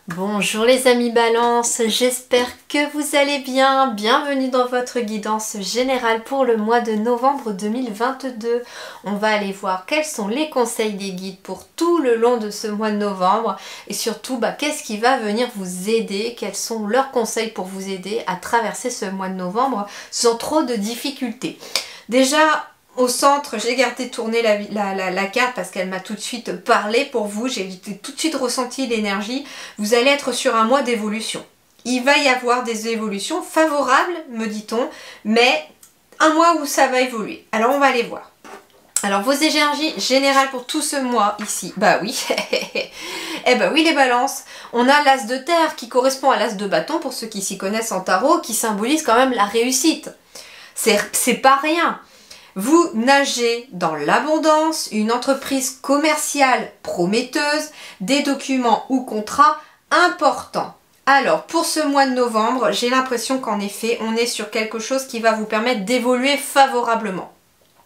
Bonjour les amis Balance, j'espère que vous allez bien. Bienvenue dans votre guidance générale pour le mois de novembre 2022. On va aller voir quels sont les conseils des guides pour tout le long de ce mois de novembre et surtout qu'est-ce qui va venir vous aider, quels sont leurs conseils pour vous aider à traverser ce mois de novembre sans trop de difficultés. Déjà, au centre, j'ai gardé tourner la carte parce qu'elle m'a tout de suite parlé pour vous. J'ai tout de suite ressenti l'énergie. Vous allez être sur un mois d'évolution. Il va y avoir des évolutions favorables, me dit-on, mais un mois où ça va évoluer. Alors on va aller voir. Alors vos énergies générales pour tout ce mois ici, bah oui, eh bah oui les balances, on a l'as de terre qui correspond à l'as de bâton pour ceux qui s'y connaissent en tarot, qui symbolise quand même la réussite. C'est pas rien. Vous nagez dans l'abondance, une entreprise commerciale prometteuse, des documents ou contrats importants. Alors, pour ce mois de novembre, j'ai l'impression qu'en effet, on est sur quelque chose qui va vous permettre d'évoluer favorablement.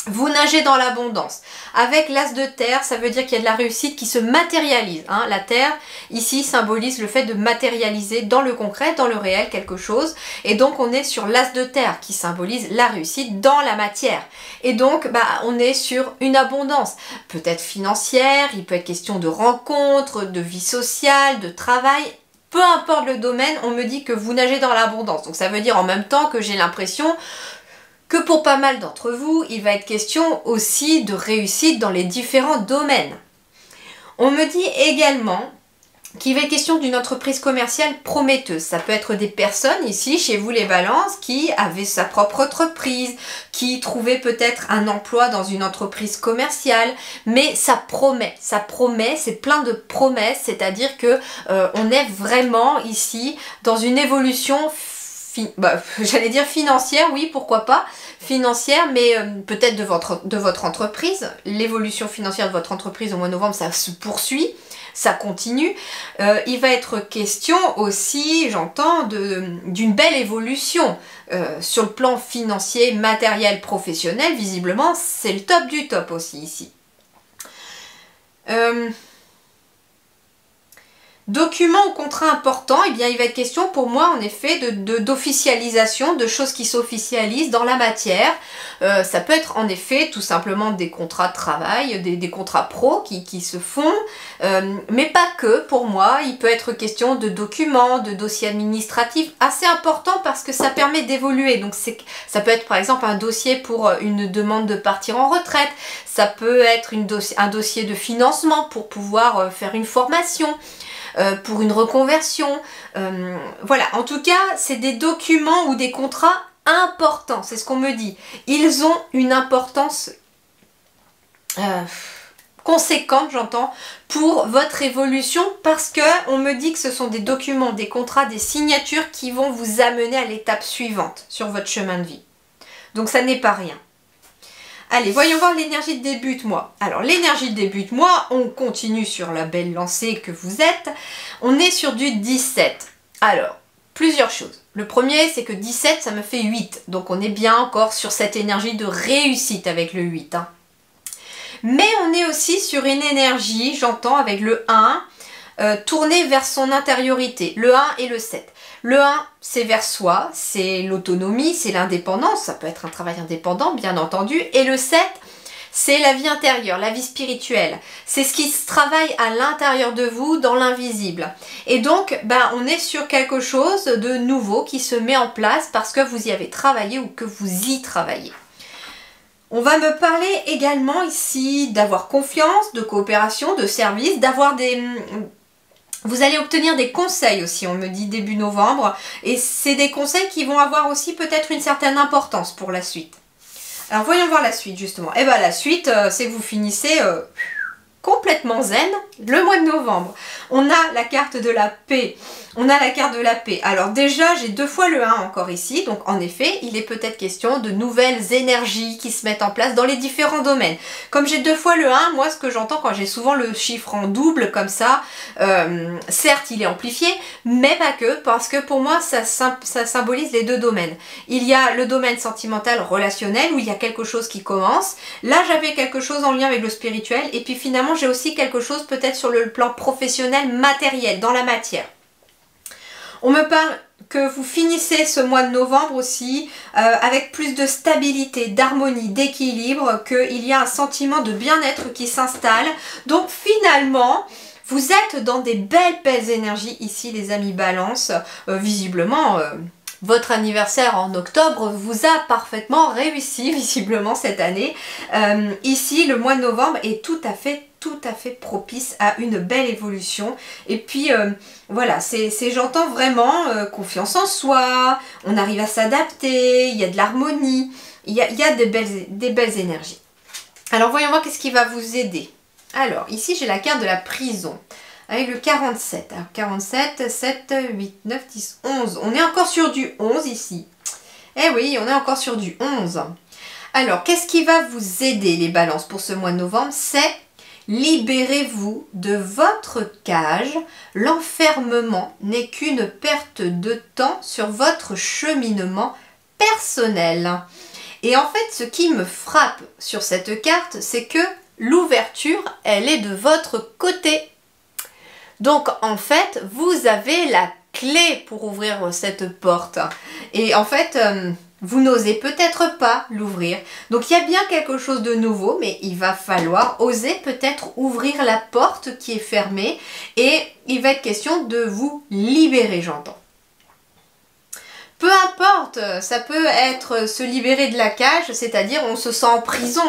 Vous nagez dans l'abondance. Avec l'as de terre, ça veut dire qu'il y a de la réussite qui se matérialise. La terre, ici, symbolise le fait de matérialiser dans le concret, dans le réel, quelque chose. Et donc, on est sur l'as de terre qui symbolise la réussite dans la matière. Et donc, on est sur une abondance. Peut-être financière, il peut être question de rencontres, de vie sociale, de travail. Peu importe le domaine, on me dit que vous nagez dans l'abondance. Donc, ça veut dire en même temps que j'ai l'impression que pour pas mal d'entre vous, il va être question aussi de réussite dans les différents domaines. On me dit également qu'il va être question d'une entreprise commerciale prometteuse. Ça peut être des personnes ici, chez vous les balances, qui avaient sa propre entreprise, qui trouvaient peut-être un emploi dans une entreprise commerciale, mais ça promet, c'est plein de promesses, c'est-à-dire que on est vraiment ici dans une évolution j'allais dire financière, oui, pourquoi pas, financière, mais peut-être de votre entreprise. L'évolution financière de votre entreprise au mois de novembre, ça se poursuit, ça continue. Il va être question aussi, j'entends, d'une belle évolution sur le plan financier, matériel, professionnel. Visiblement, c'est le top du top aussi ici. Documents ou contrats importants, eh bien il va être question pour moi en effet d'officialisation, de choses qui s'officialisent dans la matière. Ça peut être en effet tout simplement des contrats de travail, des contrats pro qui se font, mais pas que pour moi. Il peut être question de documents, de dossiers administratifs assez importants parce que ça permet d'évoluer. Donc ça peut être par exemple un dossier pour une demande de partir en retraite, ça peut être un dossier de financement pour pouvoir faire une formation. Pour une reconversion, voilà, en tout cas c'est des documents ou des contrats importants, c'est ce qu'on me dit. Ils ont une importance conséquente, j'entends, pour votre évolution parce que on me dit que ce sont des documents, des contrats, des signatures qui vont vous amener à l'étape suivante sur votre chemin de vie. Donc ça n'est pas rien. Allez, voyons voir l'énergie de début de mois. Alors, l'énergie de début de mois, on continue sur la belle lancée que vous êtes. On est sur du 17. Alors, plusieurs choses. Le premier, c'est que 17, ça me fait 8. Donc, on est bien encore sur cette énergie de réussite avec le 8. Mais on est aussi sur une énergie, j'entends, avec le 1, tournée vers son intériorité. Le 1 et le 7. Le 1, c'est vers soi, c'est l'autonomie, c'est l'indépendance, ça peut être un travail indépendant, bien entendu. Et le 7, c'est la vie intérieure, la vie spirituelle. C'est ce qui se travaille à l'intérieur de vous, dans l'invisible. Et donc, on est sur quelque chose de nouveau qui se met en place parce que vous y avez travaillé ou que vous y travaillez. On va me parler également ici d'avoir confiance, de coopération, de service, d'avoir des... Vous allez obtenir des conseils aussi, on me dit début novembre, et c'est des conseils qui vont avoir aussi peut-être une certaine importance pour la suite. Alors voyons voir la suite justement. Eh bien la suite, c'est que vous finissez complètement zen le mois de novembre. On a la carte de la paix. On a la carte de la paix. Alors déjà, j'ai 2 fois le 1 encore ici. Donc en effet, il est peut-être question de nouvelles énergies qui se mettent en place dans les différents domaines. Comme j'ai 2 fois le 1, moi ce que j'entends quand j'ai souvent le chiffre en double comme ça, certes il est amplifié, mais pas que, parce que pour moi ça symbolise les 2 domaines. Il y a le domaine sentimental, relationnel, où il y a quelque chose qui commence. Là j'avais quelque chose en lien avec le spirituel, et puis finalement j'ai aussi quelque chose peut-être sur le plan professionnel, matériel, dans la matière. On me parle que vous finissez ce mois de novembre aussi avec plus de stabilité, d'harmonie, d'équilibre, qu'il y a un sentiment de bien-être qui s'installe. Donc finalement, vous êtes dans des belles énergies ici les amis Balance. Visiblement, votre anniversaire en octobre vous a parfaitement réussi visiblement cette année. Ici, le mois de novembre est tout à fait propice à une belle évolution. Et puis voilà, j'entends vraiment confiance en soi, on arrive à s'adapter, il y a de l'harmonie, il y a des belles énergies. Alors voyons voir qu'est-ce qui va vous aider. Alors ici j'ai la carte de la prison avec le 47. Alors 47, 7, 8, 9, 10, 11. On est encore sur du 11 ici. Eh oui, on est encore sur du 11. Alors qu'est-ce qui va vous aider les balances pour ce mois de novembre? C'est libérez-vous de votre cage. L'enfermement n'est qu'une perte de temps sur votre cheminement personnel. Et en fait, ce qui me frappe sur cette carte, c'est que l'ouverture, elle est de votre côté. Donc en fait, vous avez la clé pour ouvrir cette porte. Et en fait, vous n'osez peut-être pas l'ouvrir. Donc il y a bien quelque chose de nouveau, mais il va falloir oser peut-être ouvrir la porte qui est fermée. Et il va être question de vous libérer, j'entends. Peu importe, ça peut être se libérer de la cage, c'est-à-dire on se sent en prison,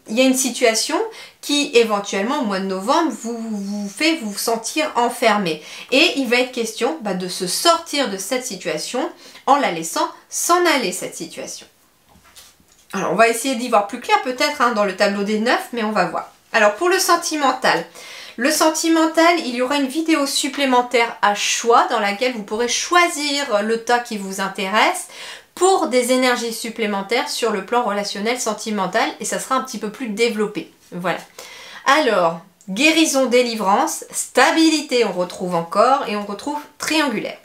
il y a une situation qui éventuellement au mois de novembre vous fait vous sentir enfermé. Et il va être question de se sortir de cette situation en la laissant s'en aller cette situation. Alors on va essayer d'y voir plus clair peut-être dans le tableau des 9, mais on va voir. Alors pour le sentimental. Le sentimental, il y aura une vidéo supplémentaire à choix dans laquelle vous pourrez choisir le tas qui vous intéresse pour des énergies supplémentaires sur le plan relationnel sentimental et ça sera un petit peu plus développé. Voilà. Alors, guérison, délivrance, stabilité, on retrouve encore et on retrouve triangulaire.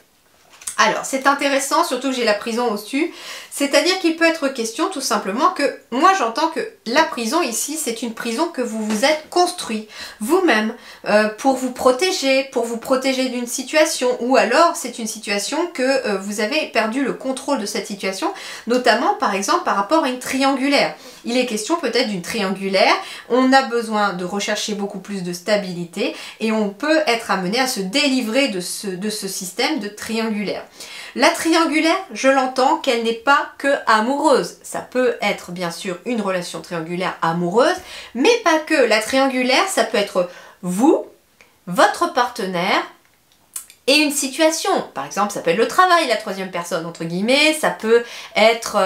Alors, c'est intéressant, surtout que j'ai la prison au-dessus, c'est-à-dire qu'il peut être question tout simplement que, moi j'entends que la prison ici, c'est une prison que vous vous êtes construit vous-même pour vous protéger d'une situation, ou alors c'est une situation que vous avez perdu le contrôle de cette situation, notamment par exemple par rapport à une triangulaire. Il est question peut-être d'une triangulaire, on a besoin de rechercher beaucoup plus de stabilité et on peut être amené à se délivrer de ce système de triangulaire. La triangulaire, je l'entends qu'elle n'est pas que amoureuse. Ça peut être bien sûr une relation triangulaire amoureuse, mais pas que. La triangulaire, ça peut être vous, votre partenaire et une situation. Par exemple, ça peut être le travail, la troisième personne, entre guillemets. Ça peut être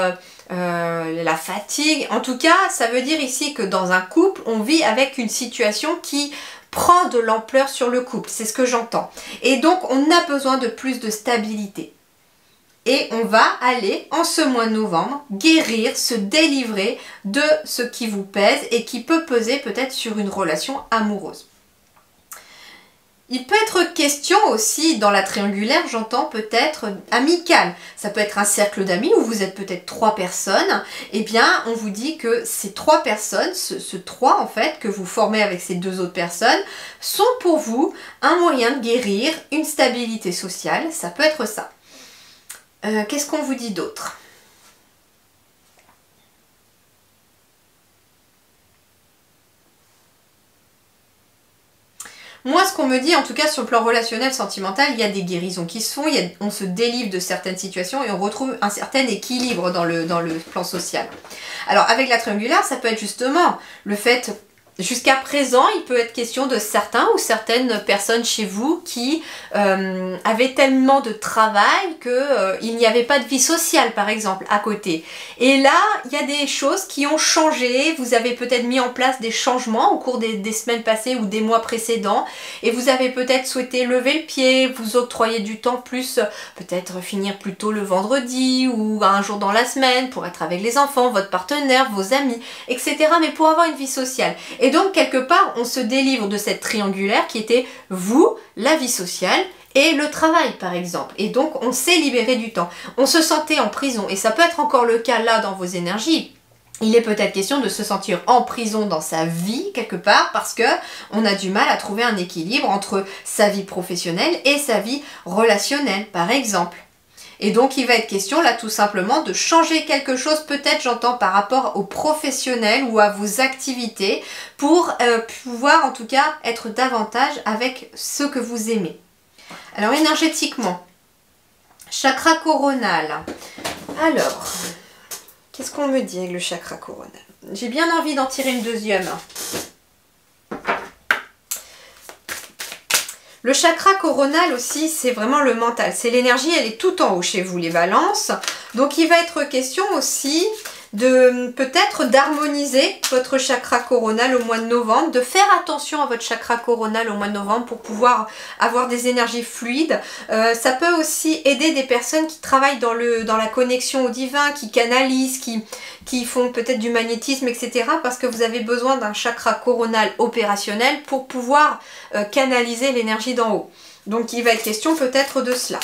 la fatigue. En tout cas, ça veut dire ici que dans un couple, on vit avec une situation qui prend de l'ampleur sur le couple. C'est ce que j'entends. Et donc, on a besoin de plus de stabilité. Et on va aller, en ce mois de novembre, guérir, se délivrer de ce qui vous pèse et qui peut peser peut-être sur une relation amoureuse. Il peut être question aussi, dans la triangulaire, j'entends peut-être amicale. Ça peut être un cercle d'amis où vous êtes peut-être 3 personnes. Eh bien, on vous dit que ces 3 personnes, ce 3 en fait, que vous formez avec ces 2 autres personnes, sont pour vous un moyen de guérir une stabilité sociale. Ça peut être ça. Qu'est-ce qu'on vous dit d'autre? Moi, ce qu'on me dit, en tout cas sur le plan relationnel, sentimental, il y a des guérisons qui se font, on se délivre de certaines situations et on retrouve un certain équilibre dans le plan social. Alors, avec la triangulaire, ça peut être justement le fait... Jusqu'à présent, il peut être question de certains ou certaines personnes chez vous qui avaient tellement de travail qu'il n'y avait pas de vie sociale, par exemple, à côté. Et là, il y a des choses qui ont changé. Vous avez peut-être mis en place des changements au cours des semaines passées ou des mois précédents. Et vous avez peut-être souhaité lever le pied, vous octroyer du temps plus, peut-être finir plus tôt le vendredi ou un jour dans la semaine pour être avec les enfants, votre partenaire, vos amis, etc. Mais pour avoir une vie sociale. Et donc, quelque part, on se délivre de cette triangulaire qui était vous, la vie sociale et le travail, par exemple. Et donc, on s'est libéré du temps. On se sentait en prison. Et ça peut être encore le cas là dans vos énergies. Il est peut-être question de se sentir en prison dans sa vie, quelque part, parce que on a du mal à trouver un équilibre entre sa vie professionnelle et sa vie relationnelle, par exemple. Et donc, il va être question, là, tout simplement, de changer quelque chose, peut-être, j'entends, par rapport au professionnel ou à vos activités, pour pouvoir, en tout cas, être davantage avec ceux que vous aimez. Alors, énergétiquement, chakra coronal. Alors... qu'est-ce qu'on me dit avec le chakra coronal? J'ai bien envie d'en tirer une deuxième. Le chakra coronal aussi, c'est vraiment le mental. C'est l'énergie, elle est tout en haut chez vous, les balances. Donc, il va être question aussi de peut-être d'harmoniser votre chakra coronal au mois de novembre, de faire attention à votre chakra coronal au mois de novembre pour pouvoir avoir des énergies fluides. Ça peut aussi aider des personnes qui travaillent dans la connexion au divin, qui canalisent, qui font peut-être du magnétisme, etc. parce que vous avez besoin d'un chakra coronal opérationnel pour pouvoir canaliser l'énergie d'en haut. Donc il va être question peut-être de cela.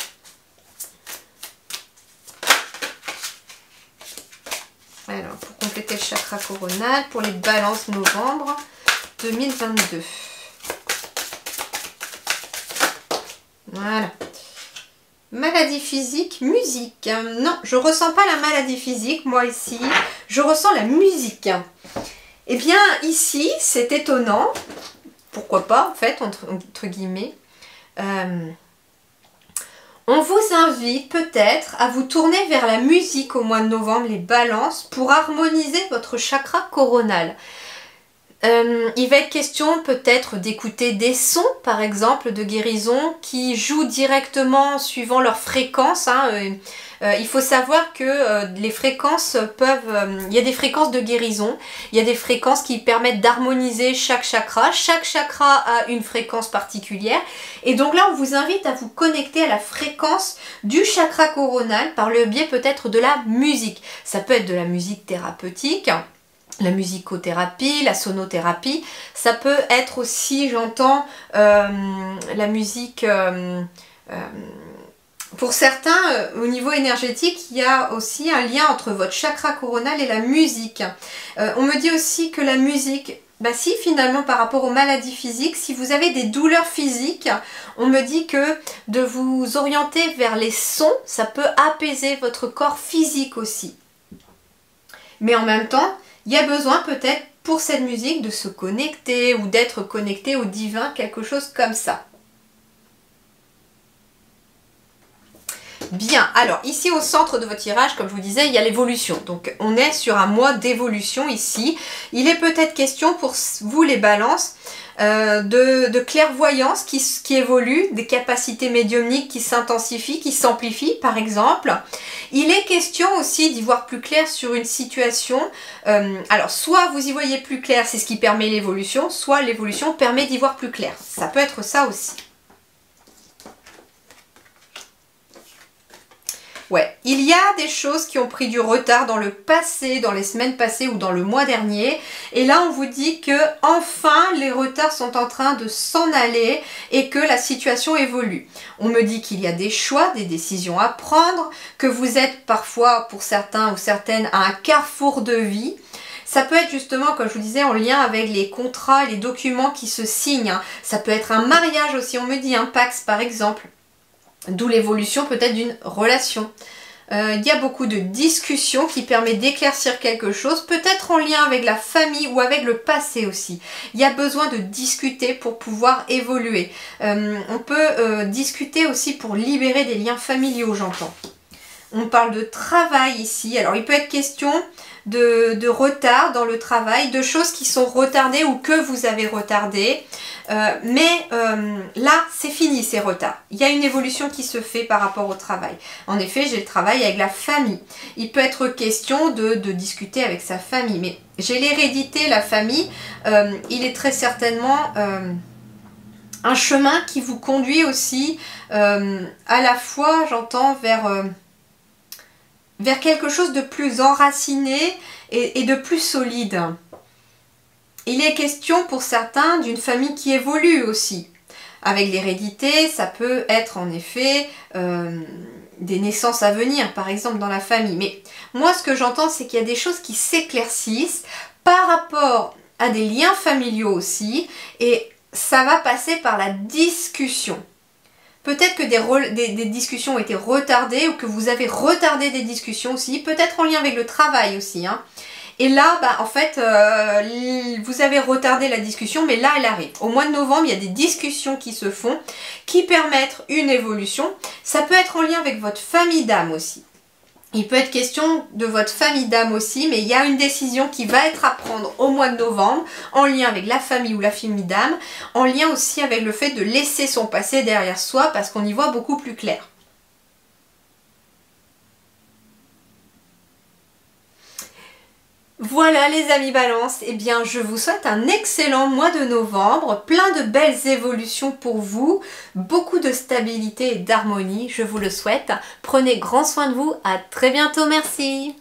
Alors, pour compléter le chakra coronal, pour les balances novembre 2022. Voilà. Maladie physique, musique. Non, je ressens pas la maladie physique, moi ici. Je ressens la musique. Eh bien, ici, c'est étonnant. Pourquoi pas, en fait, entre guillemets. On vous invite peut-être à vous tourner vers la musique au mois de novembre, les balances, pour harmoniser votre chakra coronal. Il va être question peut-être d'écouter des sons, par exemple, de guérison, qui jouent directement suivant leur fréquence. Il faut savoir que les fréquences peuvent... il y a des fréquences de guérison, il y a des fréquences qui permettent d'harmoniser chaque chakra. Chaque chakra a une fréquence particulière. Et donc là, on vous invite à vous connecter à la fréquence du chakra coronal par le biais peut-être de la musique. Ça peut être de la musique thérapeutique, la musicothérapie, la sonothérapie. Ça peut être aussi, j'entends, la musique... pour certains, au niveau énergétique, il y a aussi un lien entre votre chakra coronal et la musique. On me dit aussi que la musique, si finalement par rapport aux maladies physiques, si vous avez des douleurs physiques, on me dit que de vous orienter vers les sons, ça peut apaiser votre corps physique aussi. Mais en même temps, il y a besoin peut-être pour cette musique de se connecter ou d'être connecté au divin, quelque chose comme ça. Bien, alors ici au centre de votre tirage, comme je vous disais, il y a l'évolution. Donc on est sur un mois d'évolution ici. Il est peut-être question pour vous les balances de clairvoyance qui évolue, des capacités médiumniques qui s'intensifient, qui s'amplifient par exemple. Il est question aussi d'y voir plus clair sur une situation. Alors soit vous y voyez plus clair, c'est ce qui permet l'évolution, soit l'évolution permet d'y voir plus clair. Ça peut être ça aussi. Ouais, il y a des choses qui ont pris du retard dans le passé, dans les semaines passées ou dans le mois dernier. Et là, on vous dit que enfin, les retards sont en train de s'en aller et que la situation évolue. On me dit qu'il y a des choix, des décisions à prendre, que vous êtes parfois, pour certains ou certaines, à un carrefour de vie. Ça peut être justement, comme je vous disais, en lien avec les contrats, les documents qui se signent. Ça peut être un mariage aussi, on me dit un Pax par exemple. D'où l'évolution peut-être d'une relation. Il y a beaucoup de discussions qui permettent d'éclaircir quelque chose, peut-être en lien avec la famille ou avec le passé aussi. Il y a besoin de discuter pour pouvoir évoluer. On peut discuter aussi pour libérer des liens familiaux, j'entends. On parle de travail ici. Alors il peut être question de retard dans le travail, de choses qui sont retardées ou que vous avez retardées. Mais là, c'est fini ces retards. Il y a une évolution qui se fait par rapport au travail. En effet, j'ai le travail avec la famille. Il peut être question de discuter avec sa famille. Mais j'ai l'hérédité, la famille. Il est très certainement un chemin qui vous conduit aussi à la fois, j'entends, vers quelque chose de plus enraciné et de plus solide. Il est question pour certains d'une famille qui évolue aussi. Avec l'hérédité, ça peut être en effet des naissances à venir, par exemple, dans la famille. Mais moi, ce que j'entends, c'est qu'il y a des choses qui s'éclaircissent par rapport à des liens familiaux aussi, et ça va passer par la discussion. Peut-être que des discussions ont été retardées ou que vous avez retardé des discussions aussi, peut-être en lien avec le travail aussi. Hein. Et là, bah, en fait, vous avez retardé la discussion, mais là, elle arrive. Au mois de novembre, il y a des discussions qui se font, qui permettent une évolution. Ça peut être en lien avec votre famille d'âme aussi. Il peut être question de votre famille d'âme aussi, mais il y a une décision qui va être à prendre au mois de novembre, en lien avec la famille ou la famille d'âme, en lien aussi avec le fait de laisser son passé derrière soi, parce qu'on y voit beaucoup plus clair. Voilà les amis Balance, eh bien je vous souhaite un excellent mois de novembre, plein de belles évolutions pour vous, beaucoup de stabilité et d'harmonie, je vous le souhaite. Prenez grand soin de vous, à très bientôt, merci.